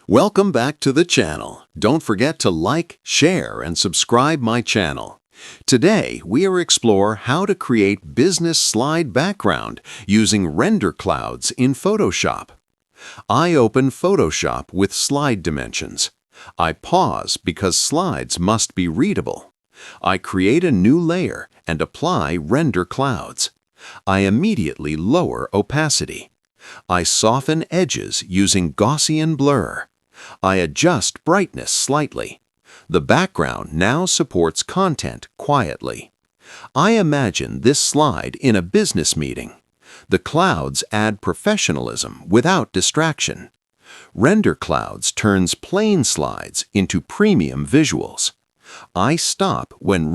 Welcome back to the channel. Don't forget to like, share, and subscribe my channel. Today, we will explore how to create business slide background using render clouds in Photoshop. I open Photoshop with slide dimensions. I pause because slides must be readable. I create a new layer and apply render clouds. I immediately lower opacity. I soften edges using Gaussian blur. I adjust brightness slightly. The background now supports content quietly. I imagine this slide in a business meeting. The clouds add professionalism without distraction. Render clouds turns plain slides into premium visuals. I stop when